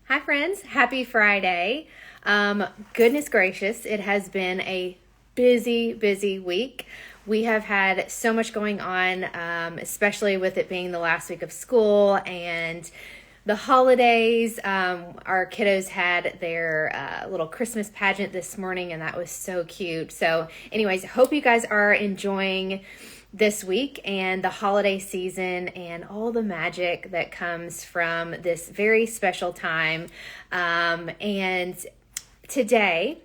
Hi, friends. Happy Friday. Goodness gracious, it has been a busy week. We have had so much going on, especially with it being the last week of school and the holidays. Our kiddos had their little Christmas pageant this morning, and that was so cute. So, anyways, hope you guys are enjoying this week and the holiday season and all the magic that comes from this very special time. And today,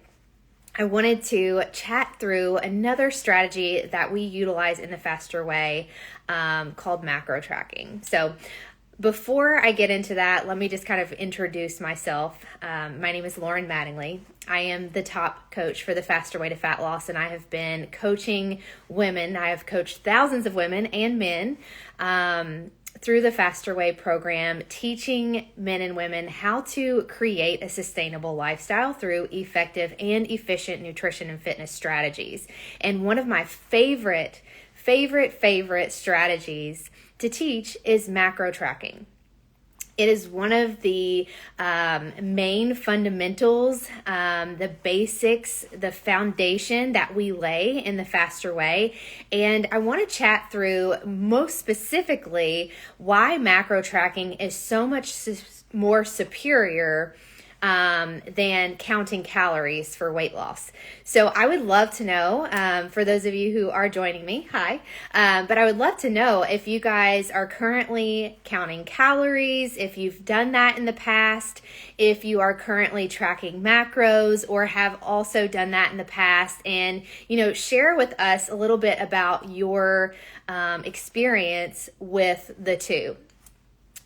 I wanted to chat through another strategy that we utilize in the Faster Way called macro tracking. So before I get into that, let me just kind of introduce myself. My name is Lauren Mattingly. I am the top coach for the Faster Way to Fat Loss, and I have been coaching women. I have coached thousands of women and men through the Faster Way program, teaching men and women how to create a sustainable lifestyle through effective and efficient nutrition and fitness strategies. And one of my favorite strategies to teach is macro tracking. It is one of the main fundamentals, the basics, the foundation that we lay in the Faster Way. And I want to chat through most specifically why macro tracking is so much more superior than counting calories for weight loss. So I would love to know, for those of you who are joining me, hi, but I would love to know if you guys are currently counting calories, if you've done that in the past, if you are currently tracking macros or have also done that in the past, and, share with us a little bit about your experience with the two.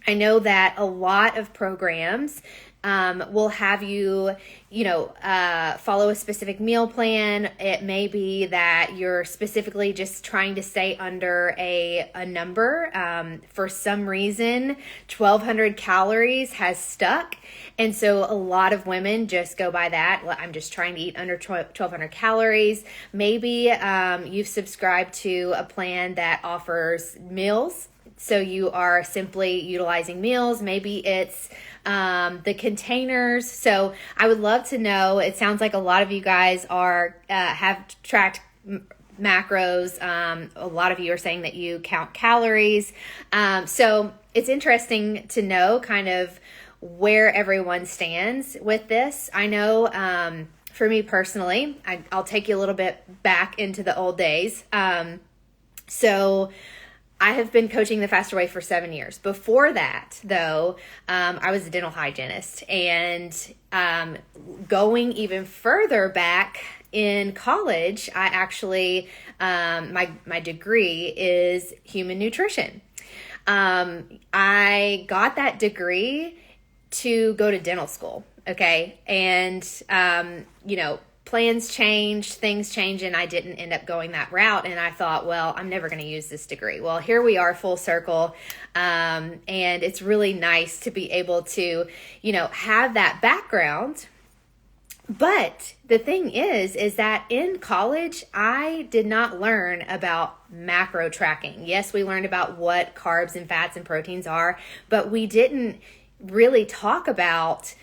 I know that a lot of programs will have you, follow a specific meal plan. It may be that you're specifically just trying to stay under a number. For some reason, 1,200 calories has stuck. And so a lot of women just go by that. Well, I'm just trying to eat under 1,200 calories. Maybe you've subscribed to a plan that offers meals. So you are simply utilizing meals. Maybe it's the containers. So I would love to know. It sounds like a lot of you guys are have tracked macros. A lot of you are saying that you count calories. So it's interesting to know kind of where everyone stands with this. I know for me personally, I'll take you a little bit back into the old days. So I have been coaching the Faster Way for 7 years. Before that, though, I was a dental hygienist, and going even further back in college, I actually, my degree is human nutrition. I got that degree to go to dental school, okay? And, plans change, things change, and I didn't end up going that route. And I thought, well, I'm never going to use this degree. Well, here we are full circle. And it's really nice to be able to, have that background. But the thing is that in college, I did not learn about macro tracking. Yes, we learned about what carbs and fats and proteins are, but we didn't really talk about,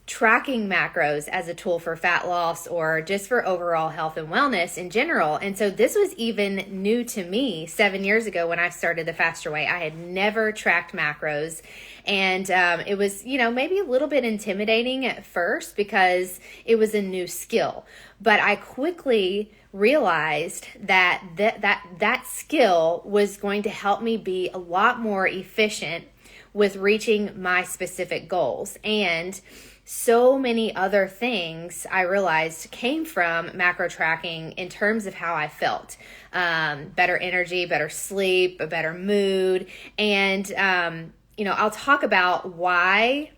tracking macros as a tool for fat loss or just for overall health and wellness in general. And so this was even new to me 7 years ago when I started the Faster Way. I had never tracked macros. And it was, maybe a little bit intimidating at first because it was a new skill. But I quickly realized that skill was going to help me be a lot more efficient with reaching my specific goals. And so many other things I realized came from macro tracking in terms of how I felt. Better energy, better sleep, a better mood. And, I'll talk about why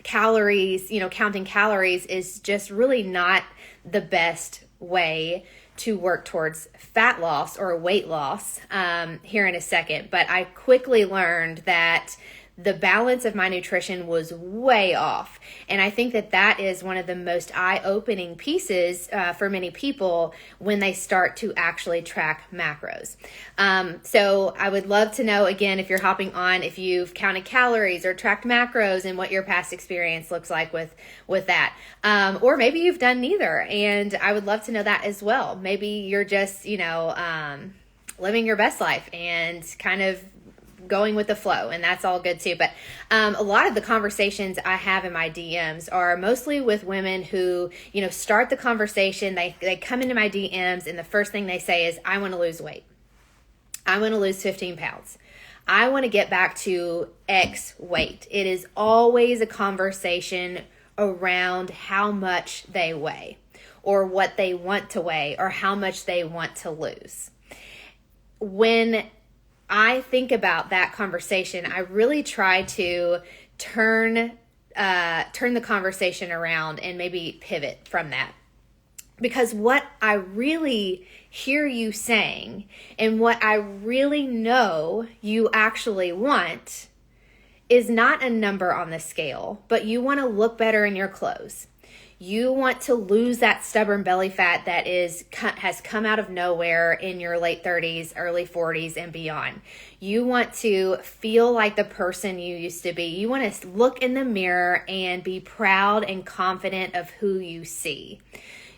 calories, counting calories is just really not the best way to work towards fat loss or weight loss here in a second. But I quickly learned that the balance of my nutrition was way off. And I think that that is one of the most eye-opening pieces for many people when they start to actually track macros. So I would love to know, again, if you're hopping on, if you've counted calories or tracked macros and what your past experience looks like with that. Or maybe you've done neither, and I would love to know that as well. Maybe you're just, living your best life and kind of going with the flow, and that's all good too. But a lot of the conversations I have in my DMs are mostly with women who, start the conversation. They come into my DMs, and the first thing they say is, I want to lose weight. I want to lose 15 pounds. I want to get back to X weight. It is always a conversation around how much they weigh, or what they want to weigh, or how much they want to lose. When I think about that conversation, I really try to turn the conversation around and maybe pivot from that. Because what I really hear you saying, and what I really know you actually want, is not a number on the scale, but you want to look better in your clothes. You want to lose that stubborn belly fat that has come out of nowhere in your late 30s, early 40s, and beyond. You want to feel like the person you used to be. You want to look in the mirror and be proud and confident of who you see.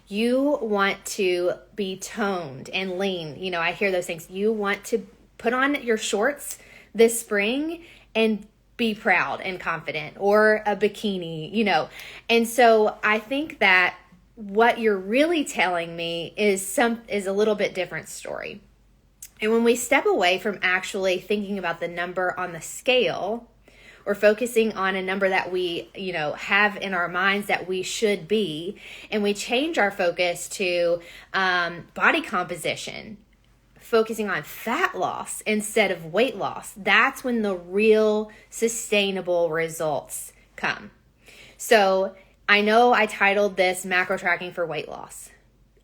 You want to be toned and lean. I hear those things. You want to put on your shorts this spring and be proud and confident, or a bikini, And so I think that what you're really telling me is a little bit different story. And when we step away from actually thinking about the number on the scale, or focusing on a number that we, have in our minds that we should be, and we change our focus to body composition, focusing on fat loss instead of weight loss, that's when the real sustainable results come. So I know I titled this Macro Tracking for Weight Loss.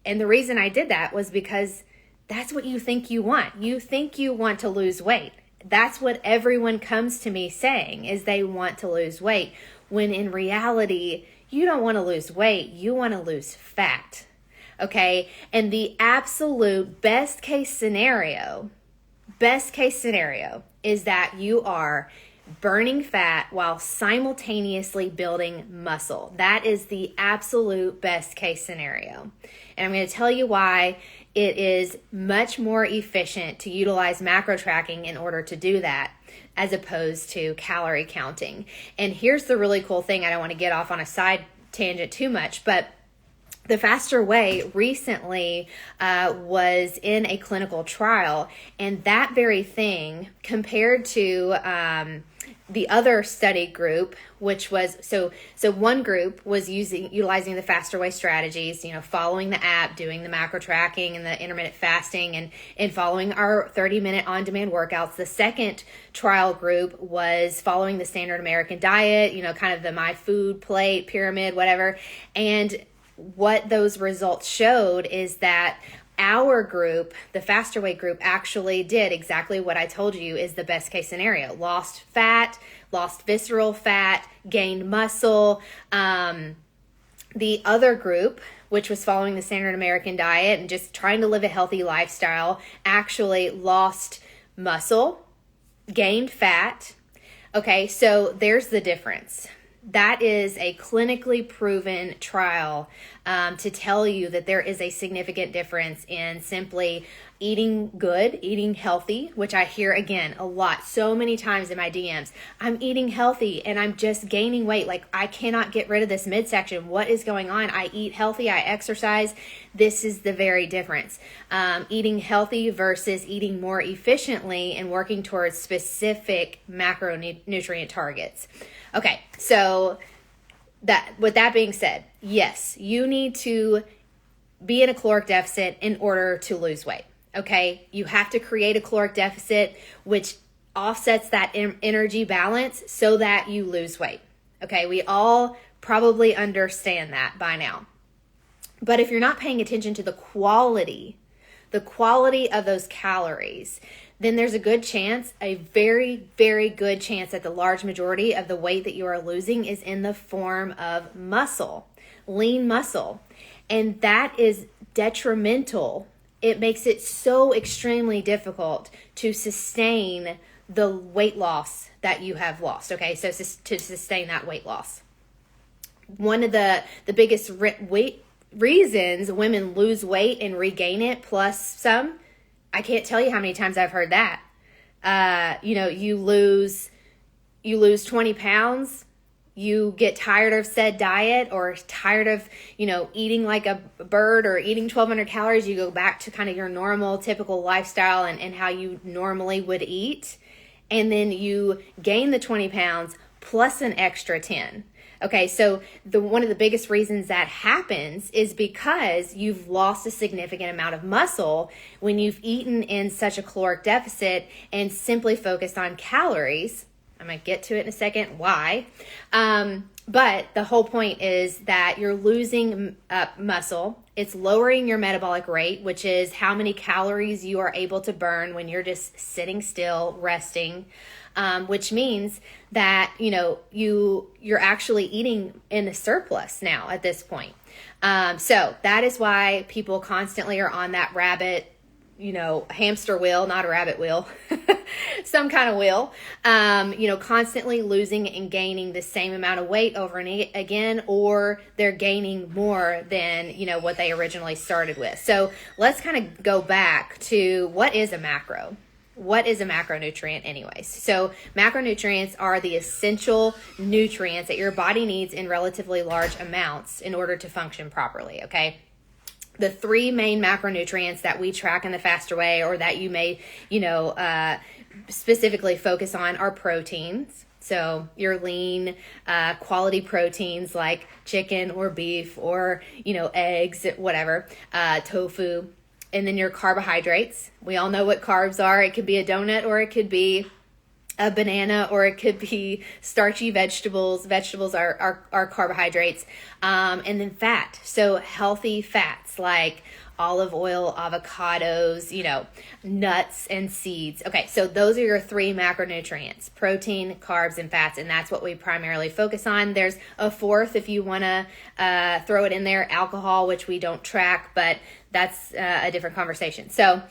And the reason I did that was because that's what you think you want. You think you want to lose weight. That's what everyone comes to me saying, is they want to lose weight, when in reality, you don't want to lose weight. You want to lose fat. Okay, and the absolute best case scenario is that you are burning fat while simultaneously building muscle. That is the absolute best case scenario. And I'm going to tell you why it is much more efficient to utilize macro tracking in order to do that, as opposed to calorie counting. And here's the really cool thing. I don't want to get off on a side tangent too much, but the Faster Way recently was in a clinical trial, and that very thing, compared to the other study group, which was so one group was utilizing the Faster Way strategies, following the app, doing the macro tracking and the intermittent fasting, and following our 30-minute on-demand workouts. The second trial group was following the standard American diet, kind of the My Food Plate pyramid, whatever. And what those results showed is that our group, the Faster Way group, actually did exactly what I told you is the best case scenario. Lost fat, lost visceral fat, gained muscle. The other group, which was following the standard American diet and just trying to live a healthy lifestyle, actually lost muscle, gained fat. Okay, so there's the difference. That is a clinically proven trial to tell you that there is a significant difference in simply eating good, eating healthy, which I hear again a lot, so many times in my DMs. I'm eating healthy and I'm just gaining weight. Like, I cannot get rid of this midsection. What is going on? I eat healthy, I exercise. This is the very difference. Eating healthy versus eating more efficiently and working towards specific macronutrient targets. Okay, so with that being said, yes, you need to be in a caloric deficit in order to lose weight. Okay, you have to create a caloric deficit which offsets that energy balance so that you lose weight. Okay, we all probably understand that by now. But if you're not paying attention to the quality of those calories, then there's a good chance, a very, very good chance that the large majority of the weight that you are losing is in the form of muscle, lean muscle. And that is detrimental. It makes it so extremely difficult to sustain the weight loss that you have lost. Okay, so to sustain that weight loss. One of the biggest reasons women lose weight and regain it plus some, I can't tell you how many times I've heard that. You lose 20 pounds, you get tired of said diet or tired of, eating like a bird or eating 1,200 calories, you go back to kind of your normal, typical lifestyle and how you normally would eat. And then you gain the 20 pounds plus an extra 10. Okay, so one of the biggest reasons that happens is because you've lost a significant amount of muscle when you've eaten in such a caloric deficit and simply focused on calories. I'm going to get to it in a second, why. But the whole point is that you're losing muscle. It's lowering your metabolic rate, which is how many calories you are able to burn when you're just sitting still, resting. Which means that, you're actually eating in a surplus now at this point. So that is why people constantly are on that hamster wheel, not a rabbit wheel, some kind of wheel, constantly losing and gaining the same amount of weight over and again, or they're gaining more than, what they originally started with. So let's kind of go back to what is a macro. What is a macronutrient anyways? So macronutrients are the essential nutrients that your body needs in relatively large amounts in order to function properly, okay? The three main macronutrients that we track in the Faster Way or that you may, specifically focus on are proteins. So your lean, quality proteins like chicken or beef or, eggs, whatever, tofu. And then your carbohydrates. We all know what carbs are. It could be a donut or it could be a banana or it could be starchy vegetables. Vegetables are carbohydrates. And then fat. So healthy fats like olive oil, avocados, nuts and seeds. Okay, so those are your three macronutrients: protein, carbs, and fats, and that's what we primarily focus on. There's a fourth if you want to throw it in there, alcohol, which we don't track, but that's a different conversation. So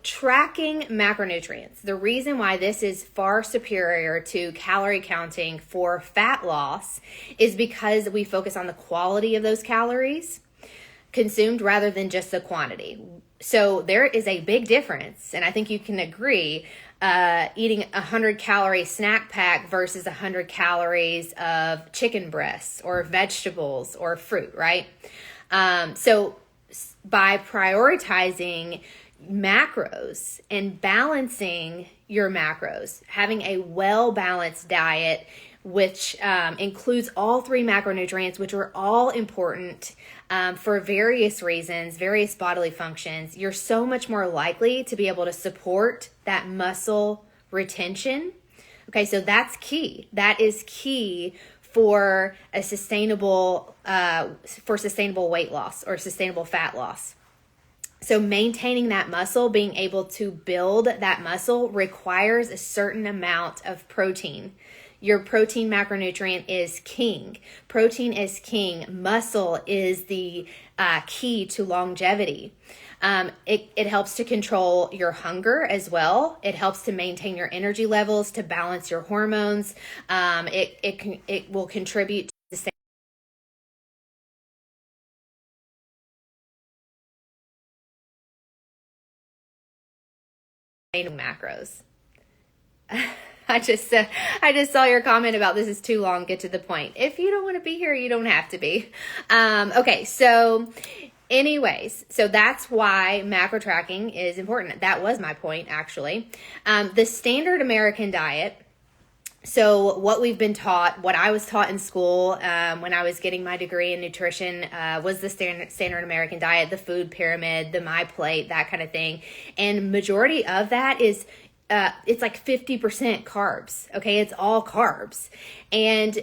tracking macronutrients, the reason why this is far superior to calorie counting for fat loss is because we focus on the quality of those calories consumed rather than just the quantity. So there is a big difference, and I think you can agree, eating 100-calorie snack pack versus 100 calories of chicken breasts or vegetables or fruit, right? So by prioritizing macros and balancing your macros, having a well-balanced diet, which includes all three macronutrients, which are all important for various reasons, various bodily functions, you're so much more likely to be able to support that muscle retention. Okay, so that's key. That is key for a sustainable weight loss or sustainable fat loss. So maintaining that muscle, being able to build that muscle requires a certain amount of protein. Your protein macronutrient is king. Protein is king. Muscle is the key to longevity. It helps to control your hunger as well. It helps to maintain your energy levels, to balance your hormones. It will contribute to sustainable macros. I just saw your comment about this is too long. Get to the point. If you don't want to be here, you don't have to be. Okay, so anyways, so that's why macro tracking is important. That was my point, actually. The standard American diet. So what we've been taught, what I was taught in school when I was getting my degree in nutrition was the standard American diet, the food pyramid, the My Plate, that kind of thing. And majority of that is it's like 50% carbs. Okay, it's all carbs. And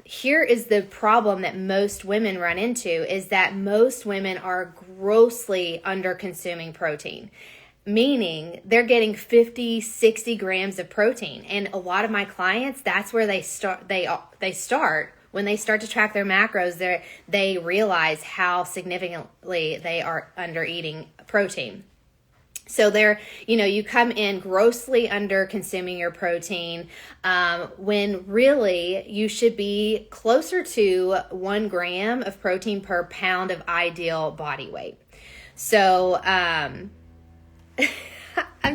here is the problem that most women run into is that most women are grossly under consuming protein. meaning they're getting 50, 60 grams of protein. And a lot of my clients, that's where they start. They start when they start to track their macros. They realize how significantly they are under eating protein. So you come in grossly under consuming your protein, when really you should be closer to 1 gram of protein per pound of ideal body weight. So, I'm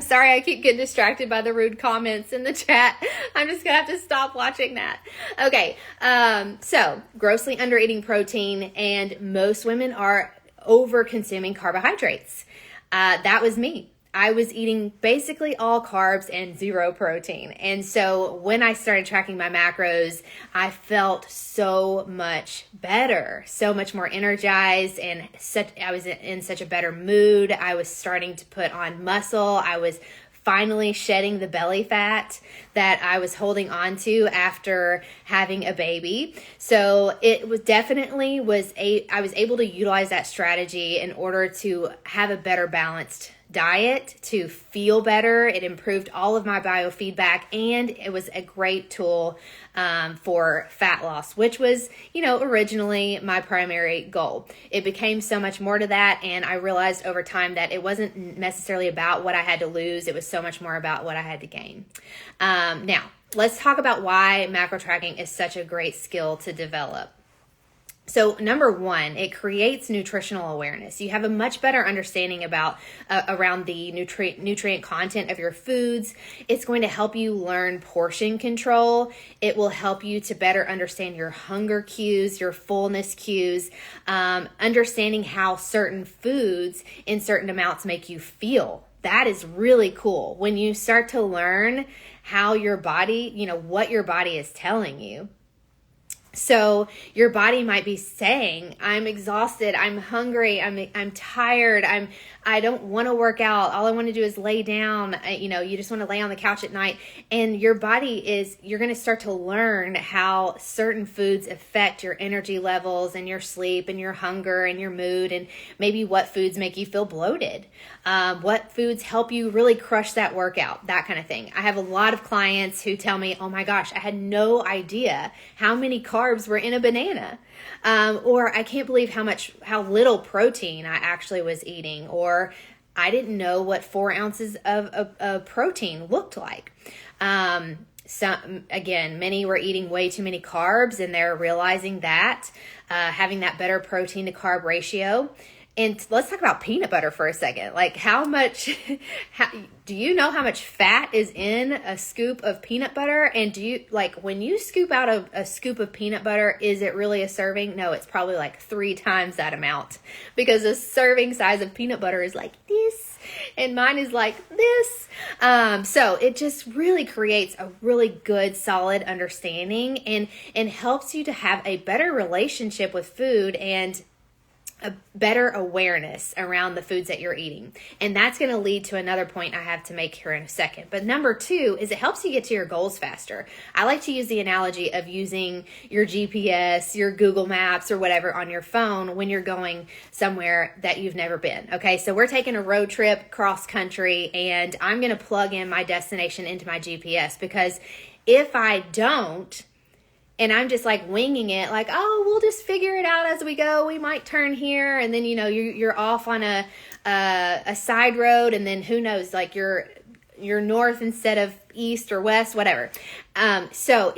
sorry, I keep getting distracted by the rude comments in the chat. I'm just gonna have to stop watching that. Okay, so grossly under eating protein, and most women are over consuming carbohydrates. That was me. I was eating basically all carbs and 0 protein. And so when I started tracking my macros, I felt so much better, so much more energized, and I was in such a better mood. I was starting to put on muscle. I was finally shedding the belly fat that I was holding on to after having a baby. So it was definitely I was able to utilize that strategy in order to have a better balanced diet, to feel better. It improved all of my biofeedback, and it was a great tool for fat loss, which was, originally my primary goal. It became so much more to that, and I realized over time that it wasn't necessarily about what I had to lose. It was so much more about what I had to gain. Now, let's talk about why macro tracking is such a great skill to develop. So number one, it creates nutritional awareness. You have a much better understanding about around the nutrient content of your foods. It's going to help you learn portion control. It will help you to better understand your hunger cues, your fullness cues, understanding how certain foods in certain amounts make you feel. That is really cool. When you start to learn how your body, what your body is telling you. So your body might be saying, I'm exhausted, I'm hungry, I'm tired, I don't want to work out. All I want to do is lay down. You just want to lay on the couch at night. And your body you're going to start to learn how certain foods affect your energy levels and your sleep and your hunger and your mood, and maybe what foods make you feel bloated. What foods help you really crush that workout, that kind of thing. I have a lot of clients who tell me, oh my gosh, I had no idea how many carbs were in a banana. Or I can't believe how little protein I actually was eating, or I didn't know what 4 ounces of protein looked like. Many were eating way too many carbs, and they're realizing that, having that better protein to carb ratio. And let's talk about peanut butter for a second. Like do you know how much fat is in a scoop of peanut butter? And when you scoop out a scoop of peanut butter, is it really a serving? No, it's probably like 3 times that amount, because a serving size of peanut butter is like this, and mine is like this. So it just really creates a really good, solid understanding, and helps you to have a better relationship with food and a better awareness around the foods that you're eating. And that's going to lead to another point I have to make here in a second. But number 2 is it helps you get to your goals faster. I like to use the analogy of using your GPS, your Google Maps, or whatever on your phone when you're going somewhere that you've never been. Okay, so we're taking a road trip cross country, and I'm going to plug in my destination into my GPS, because if I don't, and I'm just like winging it, like, oh, we'll just figure it out as we go. We might turn here, and then you're off on a side road, and then who knows, like you're north instead of east or west, whatever. So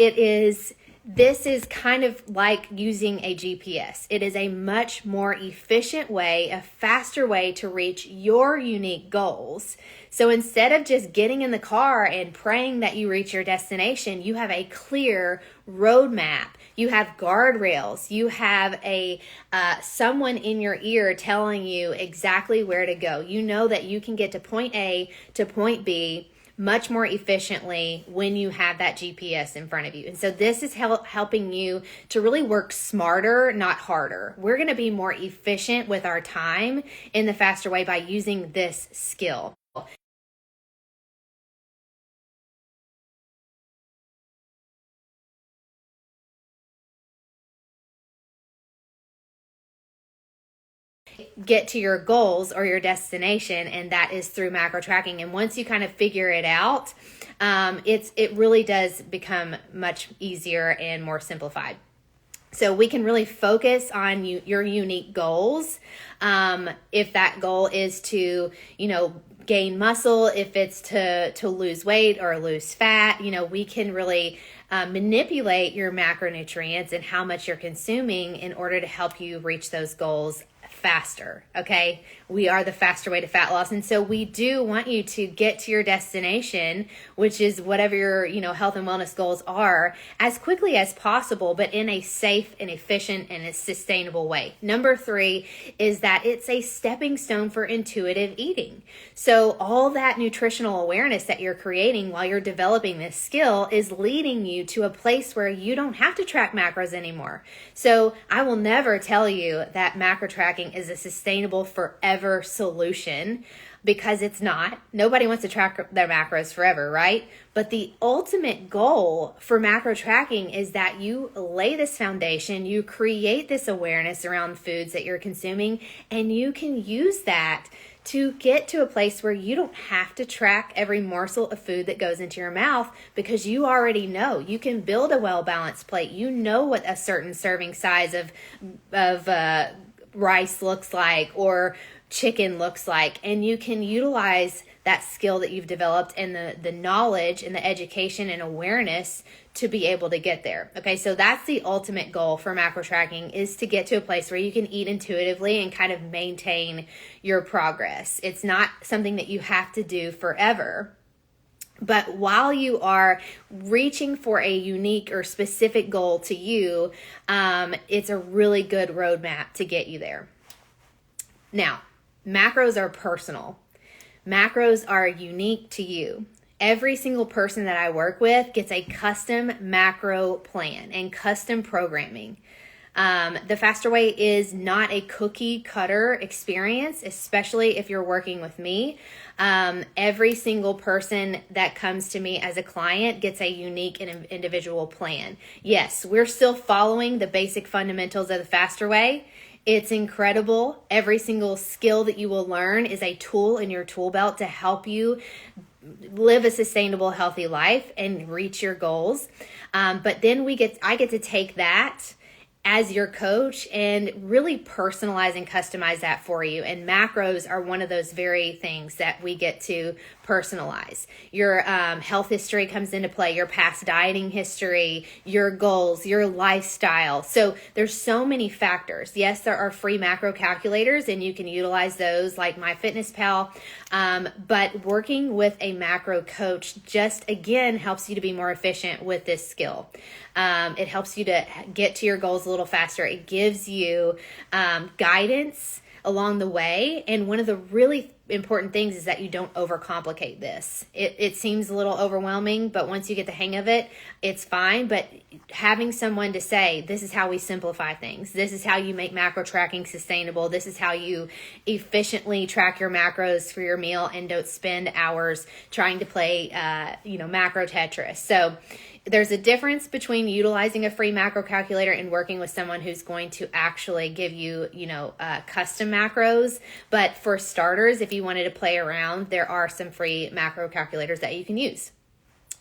this is kind of like using a GPS. It is a much more efficient way, a faster way to reach your unique goals. So instead of just getting in the car and praying that you reach your destination, you have a clear roadmap. You have guardrails. You have someone in your ear telling you exactly where to go. You know that you can get to point A to point B much more efficiently when you have that GPS in front of you. And so this is helping you to really work smarter, not harder. We're going to be more efficient with our time in the faster way by using this skill. get to your goals or your destination, and that is through macro tracking. And once you kind of figure it out, it really does become much easier and more simplified. So we can really focus on your unique goals. If that goal is to, gain muscle, if it's to lose weight or lose fat, we can really manipulate your macronutrients and how much you're consuming in order to help you reach those goals faster. Okay. We are the faster way to fat loss. And so we do want you to get to your destination, which is whatever your, health and wellness goals are, as quickly as possible, but in a safe and efficient and a sustainable way. Number 3 is that it's a stepping stone for intuitive eating. So all that nutritional awareness that you're creating while you're developing this skill is leading you to a place where you don't have to track macros anymore. So I will never tell you that macro tracking is a sustainable forever solution, because it's not. Nobody wants to track their macros forever, right? But the ultimate goal for macro tracking is that you lay this foundation, you create this awareness around foods that you're consuming, and you can use that to get to a place where you don't have to track every morsel of food that goes into your mouth, because you already know. You can build a well-balanced plate. You know what a certain serving size of rice looks like, or chicken looks like, and you can utilize that skill that you've developed and the knowledge and the education and awareness to be able to get there. Okay, so that's the ultimate goal for macro tracking, is to get to a place where you can eat intuitively and kind of maintain your progress. It's not something that you have to do forever. But while you are reaching for a unique or specific goal to you, it's a really good roadmap to get you there. Now, macros are personal. Macros are unique to you. Every single person that I work with gets a custom macro plan and custom programming. The Faster Way is not a cookie cutter experience, especially if you're working with me. Every single person that comes to me as a client gets a unique and individual plan. Yes, we're still following the basic fundamentals of the Faster Way. It's incredible. Every single skill that you will learn is a tool in your tool belt to help you live a sustainable, healthy life and reach your goals. But then I get to take that as your coach and really personalize and customize that for you. And macros are one of those very things that we get to personalize. Your health history comes into play, your past dieting history, your goals, your lifestyle. So there's so many factors. Yes, there are free macro calculators and you can utilize those like MyFitnessPal. But working with a macro coach just, again, helps you to be more efficient with this skill. It helps you to get to your goals a little faster. It gives you guidance along the way. And one of the really important things is that you don't overcomplicate this. It seems a little overwhelming, but once you get the hang of it, it's fine. But having someone to say, this is how we simplify things. This is how you make macro tracking sustainable. This is how you efficiently track your macros for your meal and don't spend hours trying to play, macro Tetris. So there's a difference between utilizing a free macro calculator and working with someone who's going to actually give you, custom macros. But for starters, if you wanted to play around, there are some free macro calculators that you can use.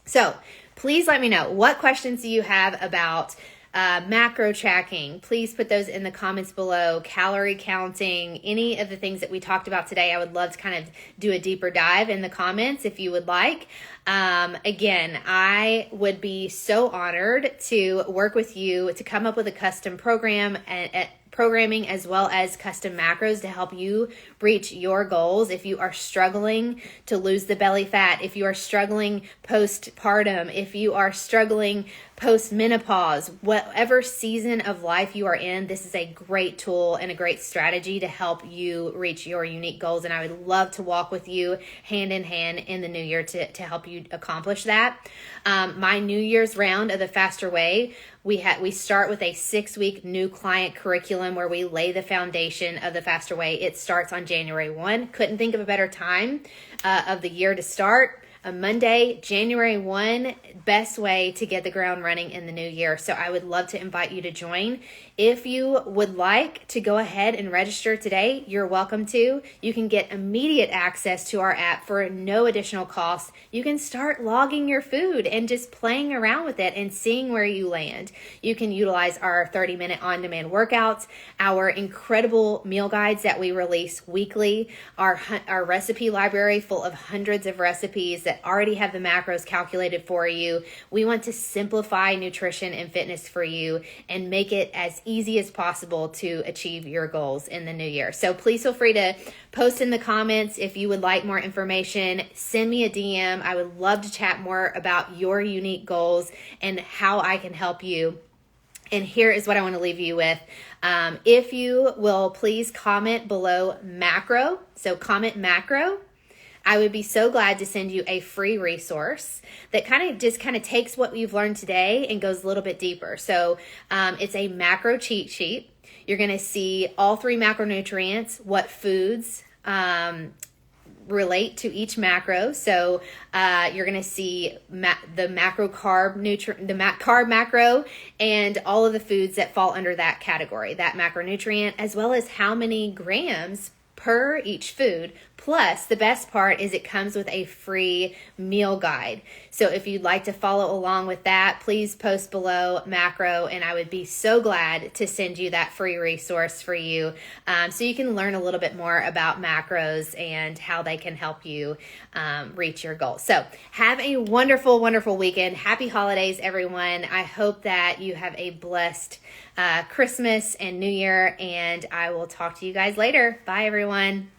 So please let me know, what questions do you have about macro tracking? Please put those in the comments below. Calorie counting, any of the things that we talked about today, I would love to kind of do a deeper dive in the comments if you would like. Again, I would be so honored to work with you to come up with a custom program and programming as well as custom macros to help you reach your goals. If you are struggling to lose the belly fat, if you are struggling postpartum, if you are struggling post-menopause, whatever season of life you are in, this is a great tool and a great strategy to help you reach your unique goals. And I would love to walk with you hand in hand in the new year to help you accomplish that. My New Year's round of the Faster Way, we start with a 6-week new client curriculum where we lay the foundation of the Faster Way. It starts on January 1. Couldn't think of a better time of the year to start. a Monday, January 1, best way to get the ground running in the new year. So I would love to invite you to join. If you would like to go ahead and register today, you're welcome to. You can get immediate access to our app for no additional cost. You can start logging your food and just playing around with it and seeing where you land. You can utilize our 30-minute on-demand workouts, our incredible meal guides that we release weekly, our recipe library full of hundreds of recipes that already have the macros calculated for you. We want to simplify nutrition and fitness for you and make it as easy as possible to achieve your goals in the new year. So please feel free to post in the comments if you would like more information. Send me a DM. I would love to chat more about your unique goals and how I can help you. And here is what I want to leave you with. If you will please comment below macro, so comment macro, I would be so glad to send you a free resource that kind of takes what you've learned today and goes a little bit deeper. So it's a macro cheat sheet. You're going to see all 3 macronutrients, what foods relate to each macro. So you're going to see the macro carb carb macro and all of the foods that fall under that category, that macronutrient, as well as how many grams per each food. Plus, the best part is it comes with a free meal guide. So if you'd like to follow along with that, please post below macro, and I would be so glad to send you that free resource for you so you can learn a little bit more about macros and how they can help you reach your goals. So have a wonderful, wonderful weekend. Happy holidays, everyone. I hope that you have a blessed Christmas and New Year, and I will talk to you guys later. Bye, everyone.